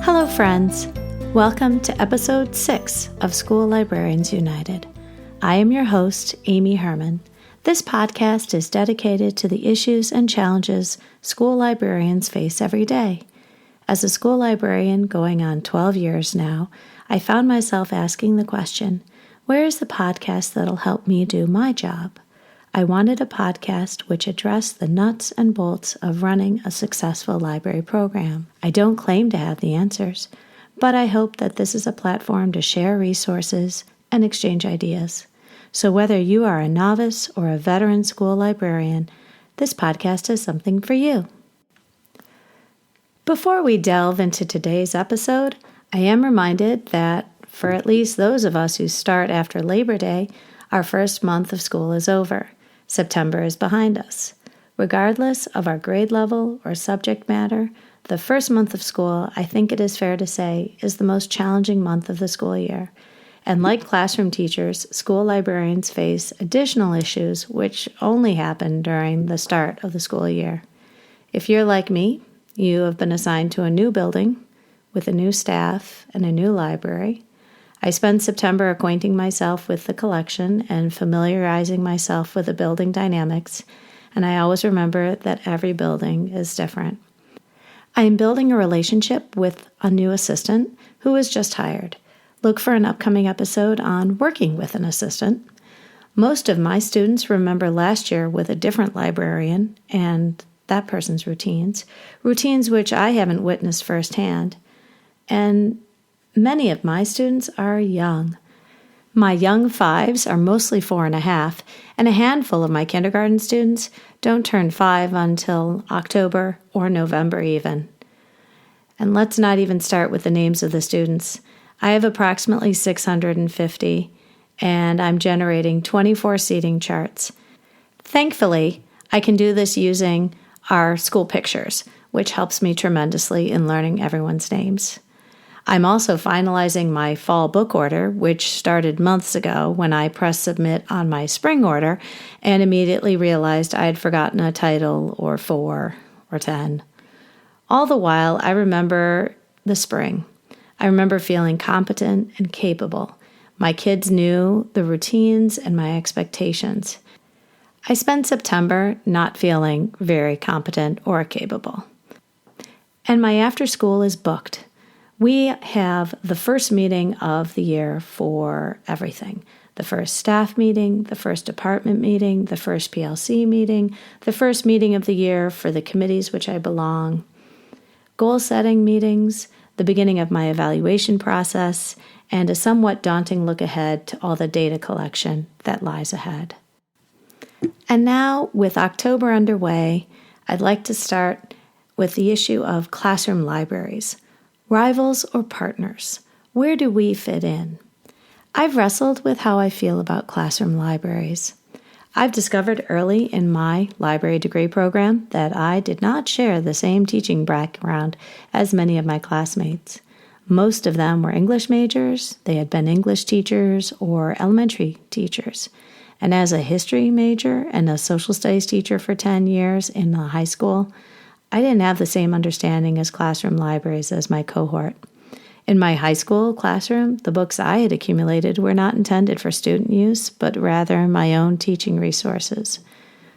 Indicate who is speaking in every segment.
Speaker 1: Hello, friends. Welcome to episode 6 of School Librarians United. I am your host, Amy Herman. This podcast is dedicated to the issues and challenges school librarians face every day. As a school librarian going on 12 years now, I found myself asking the question, where is the podcast that'll help me do my job? I wanted a podcast which addressed the nuts and bolts of running a successful library program. I don't claim to have the answers, but I hope that this is a platform to share resources and exchange ideas. So whether you are a novice or a veteran school librarian, this podcast is something for you. Before we delve into today's episode, I am reminded that for at least those of us who start after Labor Day, our first month of school is over. September is behind us. Regardless of our grade level or subject matter, the first month of school, I think it is fair to say, is the most challenging month of the school year. And like classroom teachers, school librarians face additional issues which only happen during the start of the school year. If you're like me, you have been assigned to a new building with a new staff and a new library. I spend September acquainting myself with the collection and familiarizing myself with the building dynamics, and I always remember that every building is different. I am building a relationship with a new assistant who is just hired. Look for an upcoming episode on working with an assistant. Most of my students remember last year with a different librarian and that person's routines which I haven't witnessed firsthand. And many of my students are young. My young fives are mostly 4.5, and a handful of my kindergarten students don't turn 5 until October or November even. And let's not even start with the names of the students. I have approximately 650, and I'm generating 24 seating charts. Thankfully, I can do this using our school pictures, which helps me tremendously in learning everyone's names. I'm also finalizing my fall book order, which started months ago when I pressed submit on my spring order and immediately realized I had forgotten a title or 4 or 10. All the while, I remember the spring. I remember feeling competent and capable. My kids knew the routines and my expectations. I spent September not feeling very competent or capable. And my after school is booked. We have the first meeting of the year for everything. The first staff meeting, the first department meeting, the first PLC meeting, the first meeting of the year for the committees which I belong, goal setting meetings, the beginning of my evaluation process, and a somewhat daunting look ahead to all the data collection that lies ahead. And now, with October underway, I'd like to start with the issue of classroom libraries. Rivals or partners? Where do we fit in? I've wrestled with how I feel about classroom libraries. I've discovered early in my library degree program that I did not share the same teaching background as many of my classmates. Most of them were English majors, they had been English teachers or elementary teachers. And as a history major and a social studies teacher for 10 years in the high school, I didn't have the same understanding as classroom libraries as my cohort. In my high school classroom, the books I had accumulated were not intended for student use, but rather my own teaching resources.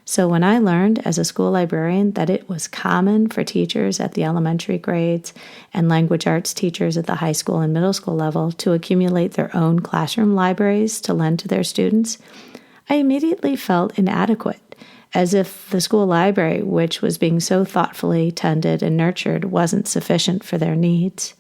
Speaker 1: So when I learned as a school librarian that it was common for teachers at the elementary grades and language arts teachers at the high school and middle school level to accumulate their own classroom libraries to lend to their students, I immediately felt inadequate, as if the school library, which was being so thoughtfully tended and nurtured, wasn't sufficient for their needs.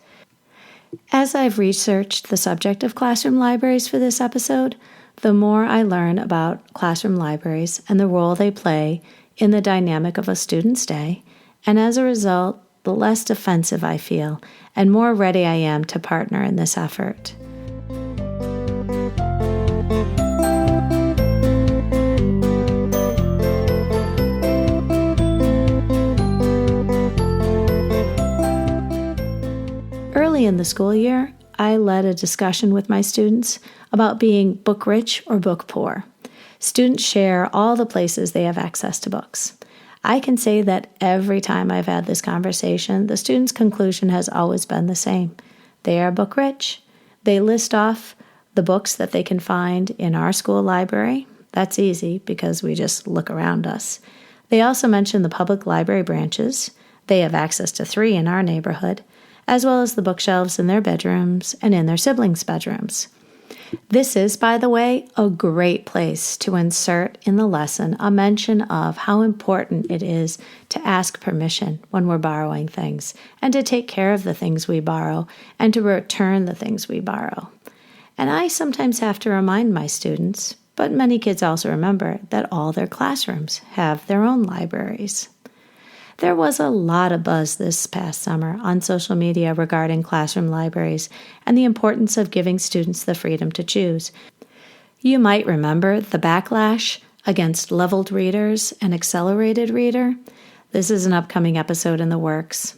Speaker 1: As I've researched the subject of classroom libraries for this episode, the more I learn about classroom libraries and the role they play in the dynamic of a student's day, and as a result, the less defensive I feel and more ready I am to partner in this effort. Early in the school year, I led a discussion with my students about being book rich or book poor. Students share all the places they have access to books. I can say that every time I've had this conversation, the students' conclusion has always been the same. They are book rich. They list off the books that they can find in our school library. That's easy because we just look around us. They also mention the public library branches. They have access to 3 in our neighborhood, as well as the bookshelves in their bedrooms and in their siblings' bedrooms. This is, by the way, a great place to insert in the lesson a mention of how important it is to ask permission when we're borrowing things, and to take care of the things we borrow, and to return the things we borrow. And I sometimes have to remind my students, but many kids also remember, that all their classrooms have their own libraries. There was a lot of buzz this past summer on social media regarding classroom libraries and the importance of giving students the freedom to choose. You might remember the backlash against leveled readers and accelerated reader. This is an upcoming episode in the works.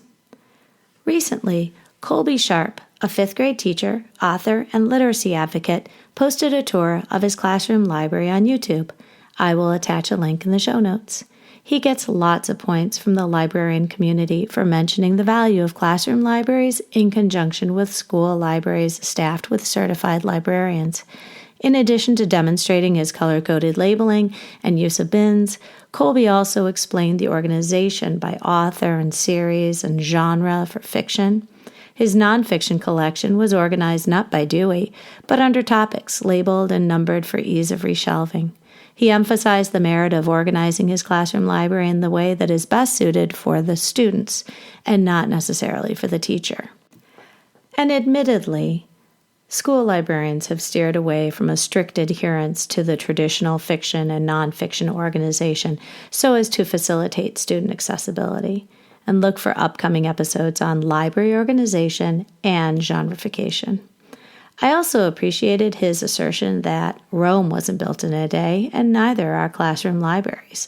Speaker 1: Recently, Colby Sharp, a 5th grade teacher, author, and literacy advocate, posted a tour of his classroom library on YouTube. I will attach a link in the show notes. He gets lots of points from the librarian community for mentioning the value of classroom libraries in conjunction with school libraries staffed with certified librarians. In addition to demonstrating his color-coded labeling and use of bins, Colby also explained the organization by author and series and genre for fiction. His nonfiction collection was organized not by Dewey, but under topics labeled and numbered for ease of reshelving. He emphasized the merit of organizing his classroom library in the way that is best suited for the students and not necessarily for the teacher. And admittedly, school librarians have steered away from a strict adherence to the traditional fiction and nonfiction organization so as to facilitate student accessibility, and look for upcoming episodes on library organization and genreification. I also appreciated his assertion that Rome wasn't built in a day, and neither are classroom libraries.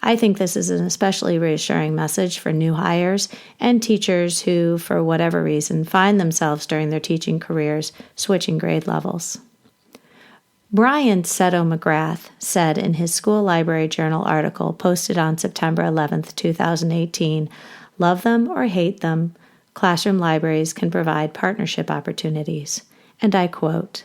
Speaker 1: I think this is an especially reassuring message for new hires and teachers who, for whatever reason, find themselves during their teaching careers switching grade levels. Brian Setto McGrath said in his School Library Journal article posted on September 11, 2018, "Love them or hate them, classroom libraries can provide partnership opportunities." And I quote,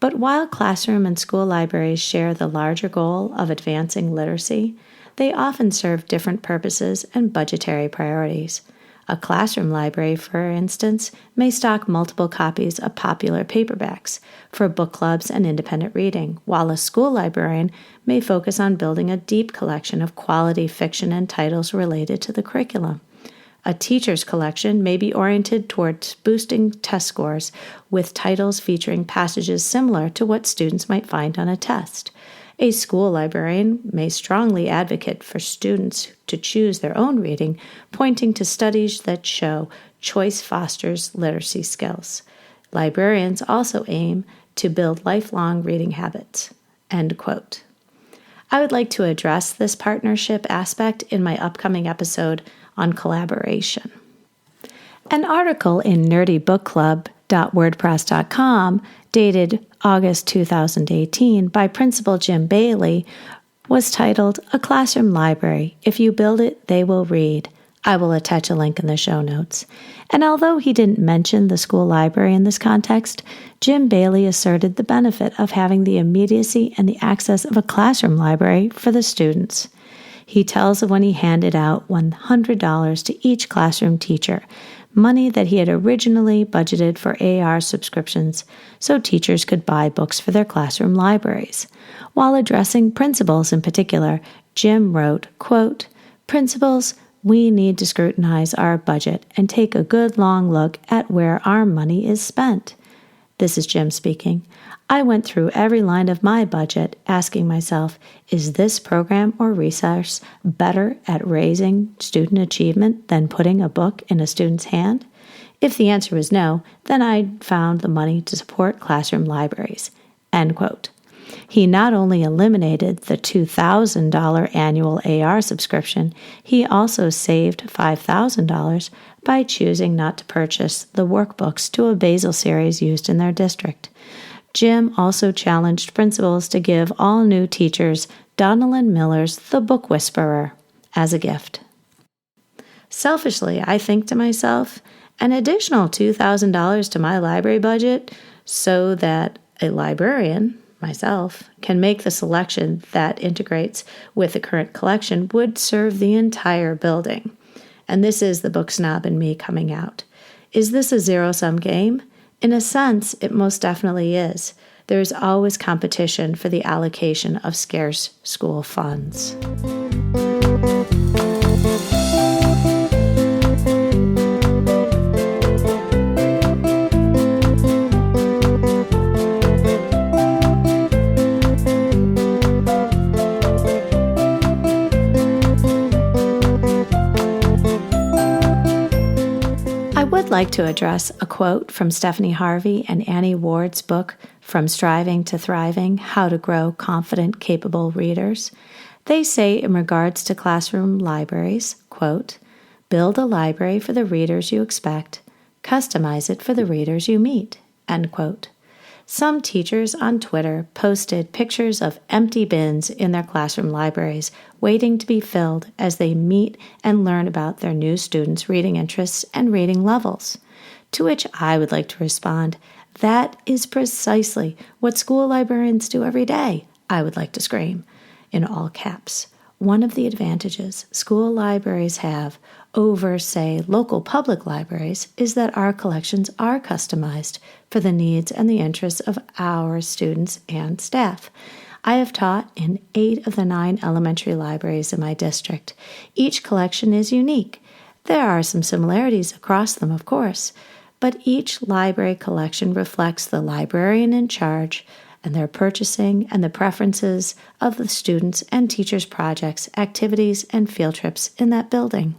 Speaker 1: "But while classroom and school libraries share the larger goal of advancing literacy, they often serve different purposes and budgetary priorities. A classroom library, for instance, may stock multiple copies of popular paperbacks for book clubs and independent reading, while a school librarian may focus on building a deep collection of quality fiction and titles related to the curriculum. A teacher's collection may be oriented towards boosting test scores with titles featuring passages similar to what students might find on a test. A school librarian may strongly advocate for students to choose their own reading, pointing to studies that show choice fosters literacy skills. Librarians also aim to build lifelong reading habits." End quote. I would like to address this partnership aspect in my upcoming episode on collaboration. An article in nerdybookclub.wordpress.com dated August 2018 by Principal Jim Bailey was titled, "A Classroom Library. If you build it, they will read." I will attach a link in the show notes. And although he didn't mention the school library in this context, Jim Bailey asserted the benefit of having the immediacy and the access of a classroom library for the students. He tells of when he handed out $100 to each classroom teacher, money that he had originally budgeted for AR subscriptions so teachers could buy books for their classroom libraries. While addressing principals in particular, Jim wrote, quote, "Principals, we need to scrutinize our budget and take a good long look at where our money is spent." This is Jim speaking. "I went through every line of my budget, asking myself, is this program or resource better at raising student achievement than putting a book in a student's hand? If the answer was no, then I found the money to support classroom libraries." End quote. He not only eliminated the $2,000 annual AR subscription, he also saved $5,000 by choosing not to purchase the workbooks to a Basil series used in their district. Jim also challenged principals to give all new teachers Donald Miller's The Book Whisperer, as a gift. Selfishly, I think to myself, an additional $2,000 to my library budget so that a librarian, myself, can make the selection that integrates with the current collection would serve the entire building. And this is the book snob in me coming out. Is this a zero-sum game? In a sense, it most definitely is. There is always competition for the allocation of scarce school funds. I would like to address a quote from Stephanie Harvey and Annie Ward's book, From Striving to Thriving, How to Grow Confident, Capable Readers. They say in regards to classroom libraries, quote, build a library for the readers you expect, customize it for the readers you meet, end quote. Some teachers on Twitter posted pictures of empty bins in their classroom libraries waiting to be filled as they meet and learn about their new students' reading interests and reading levels. To which I would like to respond, that is precisely what school librarians do every day, I would like to scream, in all caps. One of the advantages school libraries have over, say, local public libraries is that our collections are customized for the needs and the interests of our students and staff. I have taught in 8 of the 9 elementary libraries in my district. Each collection is unique. There are some similarities across them, of course, but each library collection reflects the librarian in charge and their purchasing and the preferences of the students and teachers' projects, activities, and field trips in that building.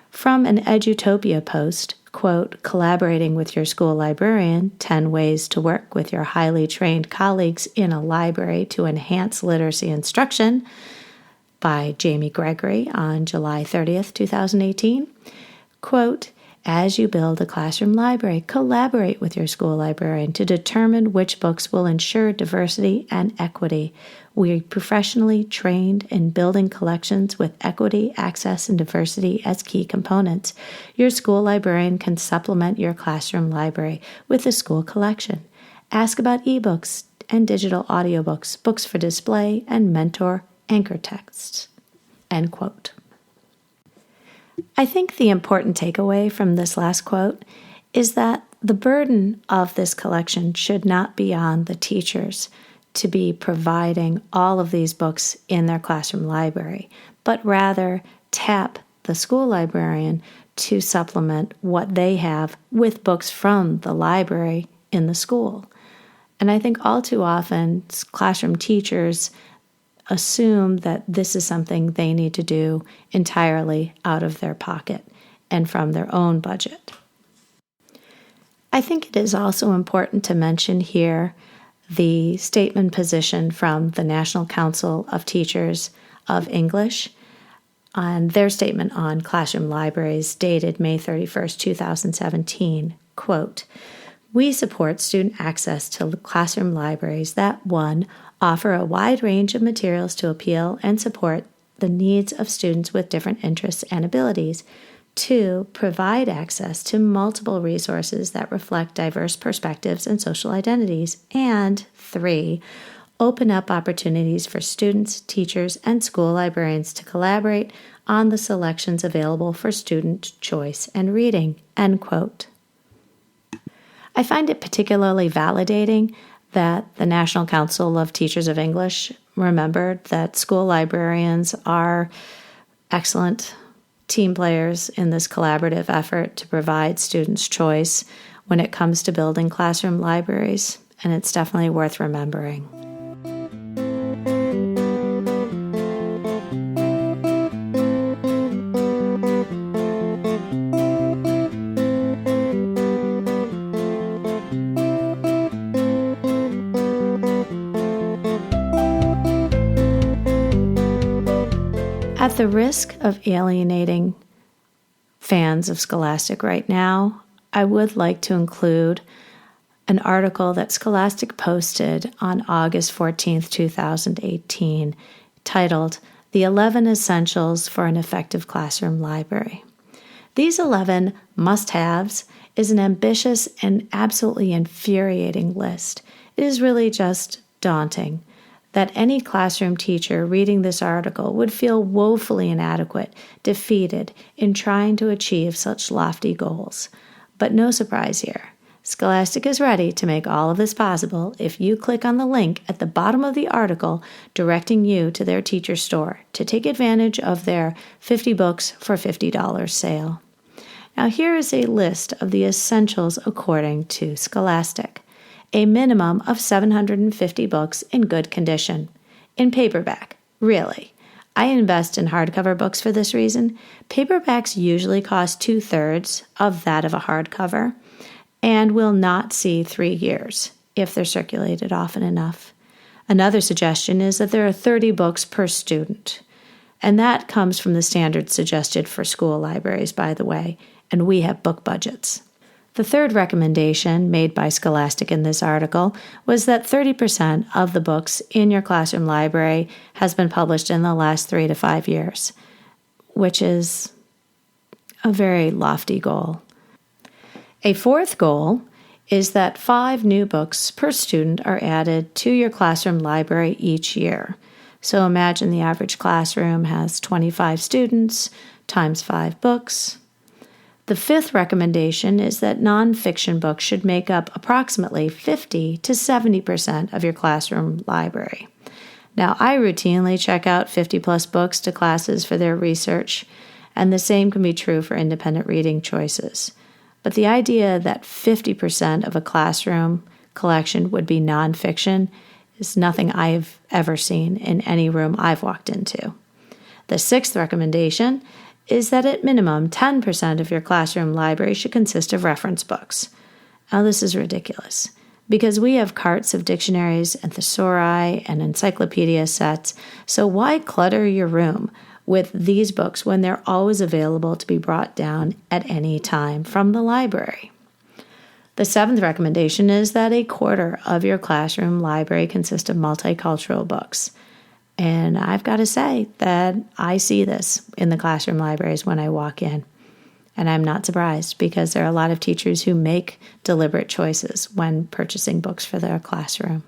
Speaker 1: From an Edutopia post, quote, collaborating with your school librarian, 10 ways to work with your highly trained colleagues in a library to enhance literacy instruction, by Jamie Gregory on July 30th, 2018, quote, as you build a classroom library, collaborate with your school librarian to determine which books will ensure diversity and equity. We are professionally trained in building collections with equity, access, and diversity as key components. Your school librarian can supplement your classroom library with a school collection. Ask about ebooks and digital audiobooks, books for display, and mentor anchor texts. End quote. I think the important takeaway from this last quote is that the burden of this collection should not be on the teachers to be providing all of these books in their classroom library, but rather tap the school librarian to supplement what they have with books from the library in the school. And I think all too often classroom teachers assume that this is something they need to do entirely out of their pocket and from their own budget. I think it is also important to mention here the statement position from the National Council of Teachers of English on their statement on classroom libraries dated May 31st, 2017, quote, we support student access to classroom libraries that, 1, offer a wide range of materials to appeal and support the needs of students with different interests and abilities. 2, provide access to multiple resources that reflect diverse perspectives and social identities. And 3, open up opportunities for students, teachers, and school librarians to collaborate on the selections available for student choice and reading. End quote. I find it particularly validating that the National Council of Teachers of English remembered that school librarians are excellent team players in this collaborative effort to provide students choice when it comes to building classroom libraries, and it's definitely worth remembering. At the risk of alienating fans of Scholastic right now, I would like to include an article that Scholastic posted on August 14th, 2018, titled, the 11 essentials for an effective classroom library. These 11 must-haves is an ambitious and absolutely infuriating list. It is really just daunting that any classroom teacher reading this article would feel woefully inadequate, defeated in trying to achieve such lofty goals. But no surprise here. Scholastic is ready to make all of this possible if you click on the link at the bottom of the article directing you to their teacher store to take advantage of their 50 books for $50 sale. Now here is a list of the essentials according to Scholastic. A minimum of 750 books in good condition. In paperback, really. I invest in hardcover books for this reason. Paperbacks usually cost 2/3 of that of a hardcover and will not see 3 years if they're circulated often enough. Another suggestion is that there are 30 books per student, and that comes from the standards suggested for school libraries, by the way, and we have book budgets. The third recommendation made by Scholastic in this article was that 30% of the books in your classroom library has been published in the last 3 to 5 years, which is a very lofty goal. A fourth goal is that 5 new books per student are added to your classroom library each year. So imagine the average classroom has 25 students times 5 books. The fifth recommendation is that nonfiction books should make up approximately 50 to 70% of your classroom library. Now, I routinely check out 50-plus books to classes for their research, and the same can be true for independent reading choices. But the idea that 50% of a classroom collection would be nonfiction is nothing I've ever seen in any room I've walked into. The sixth recommendation is that at minimum 10% of your classroom library should consist of reference books. Now this is ridiculous, because we have carts of dictionaries and thesauri and encyclopedia sets, so why clutter your room with these books when they're always available to be brought down at any time from the library? The seventh recommendation is that a quarter of your classroom library consist of multicultural books. And I've got to say that I see this in the classroom libraries when I walk in. And I'm not surprised because there are a lot of teachers who make deliberate choices when purchasing books for their classroom.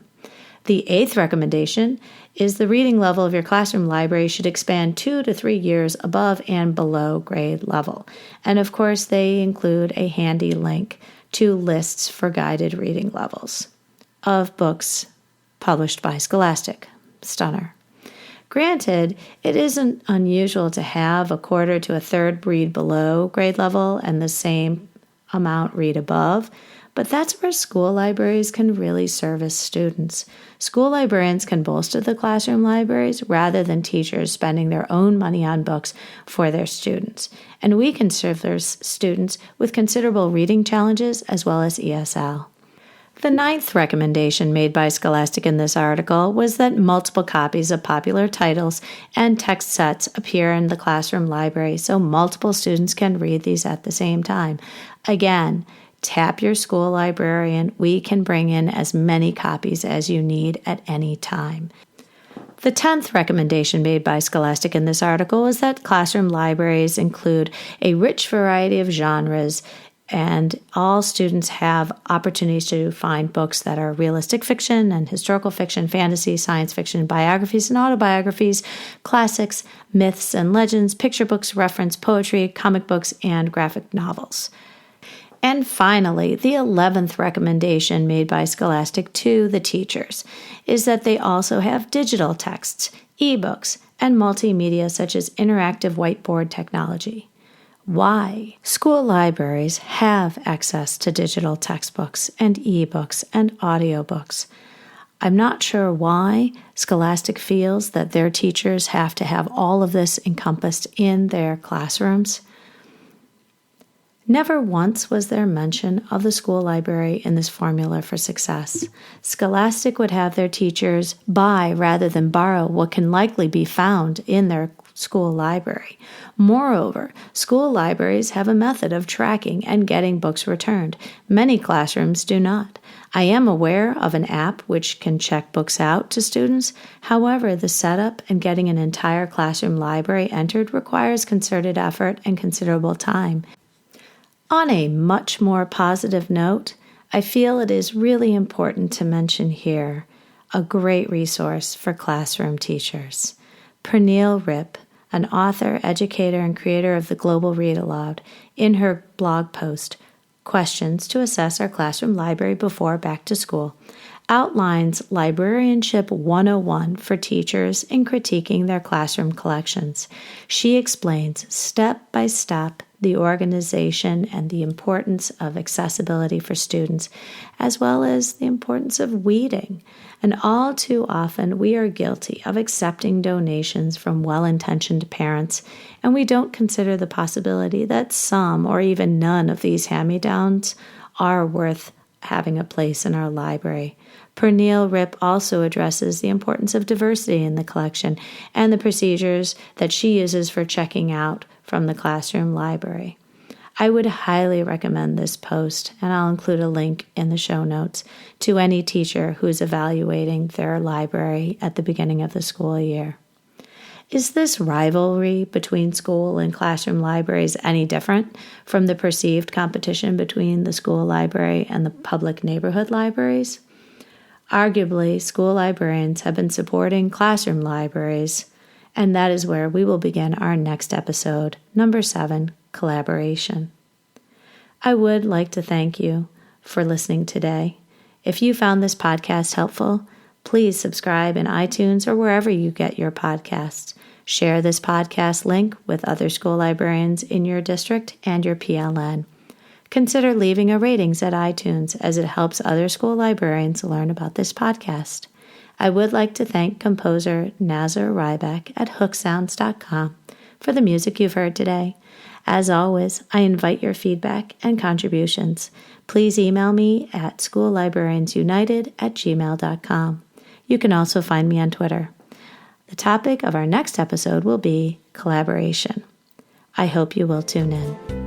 Speaker 1: The eighth recommendation is the reading level of your classroom library should expand 2 to 3 years above and below grade level. And of course, they include a handy link to lists for guided reading levels of books published by Scholastic. Stunner. Granted, it isn't unusual to have a quarter to a third read below grade level and the same amount read above, but that's where school libraries can really service students. School librarians can bolster the classroom libraries rather than teachers spending their own money on books for their students. And we can serve their students with considerable reading challenges as well as ESL. The ninth recommendation made by Scholastic in this article was that multiple copies of popular titles and text sets appear in the classroom library so multiple students can read these at the same time. Again, tap your school librarian. We can bring in as many copies as you need at any time. The 10th recommendation made by Scholastic in this article is that classroom libraries include a rich variety of genres, and all students have opportunities to find books that are realistic fiction and historical fiction, fantasy, science fiction, biographies and autobiographies, classics, myths and legends, picture books, reference poetry, comic books, and graphic novels. And finally, the 11th recommendation made by Scholastic to the teachers is that they also have digital texts, ebooks, and multimedia such as interactive whiteboard technology. Why? School libraries have access to digital textbooks and ebooks and audiobooks. I'm not sure why Scholastic feels that their teachers have to have all of this encompassed in their classrooms. Never once was there mention of the school library in this formula for success. Scholastic would have their teachers buy rather than borrow what can likely be found in their school library. Moreover, school libraries have a method of tracking and getting books returned. Many classrooms do not. I am aware of an app which can check books out to students. However, the setup and getting an entire classroom library entered requires concerted effort and considerable time. On a much more positive note, I feel it is really important to mention here a great resource for classroom teachers. Pernille Rip, an author, educator, and creator of the Global Read Aloud, in her blog post, Questions to Assess Our Classroom Library Before Back to School, outlines Librarianship 101 for teachers in critiquing their classroom collections. She explains step by step the organization and the importance of accessibility for students, as well as the importance of weeding. And all too often, we are guilty of accepting donations from well-intentioned parents, and we don't consider the possibility that some or even none of these hand-me-downs are worth having a place in our library. Pernille Rip also addresses the importance of diversity in the collection and the procedures that she uses for checking out from the classroom library. I would highly recommend this post, and I'll include a link in the show notes to any teacher who is evaluating their library at the beginning of the school year. Is this rivalry between school and classroom libraries any different from the perceived competition between the school library and the public neighborhood libraries? Arguably, school librarians have been supporting classroom libraries, and that is where we will begin our next episode, number 7, Collaboration. I would like to thank you for listening today. If you found this podcast helpful, please subscribe in iTunes or wherever you get your podcasts. Share this podcast link with other school librarians in your district and your PLN. Consider leaving a ratings at iTunes, as it helps other school librarians learn about this podcast. I would like to thank composer Nazar Ryback at hooksounds.com for the music you've heard today. As always, I invite your feedback and contributions. Please email me at schoollibrariansunited@gmail.com. You can also find me on Twitter. The topic of our next episode will be collaboration. I hope you will tune in.